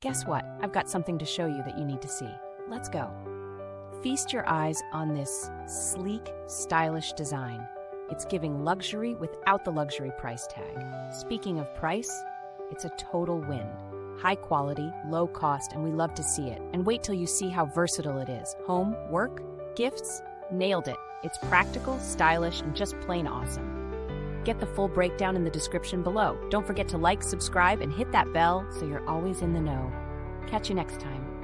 Guess what? I've got something to show you that you need to see. Let's go. Feast your eyes on this sleek, stylish design. It's giving luxury without the luxury price tag. Speaking of price, it's a total win. High quality, low cost, and we love to see it. And wait till you see how versatile it is. Home, work, gifts, nailed it. It's practical, stylish, and just plain awesome. Get the full breakdown in the description below. Don't forget to like, subscribe, and hit that bell so you're always in the know. Catch you next time.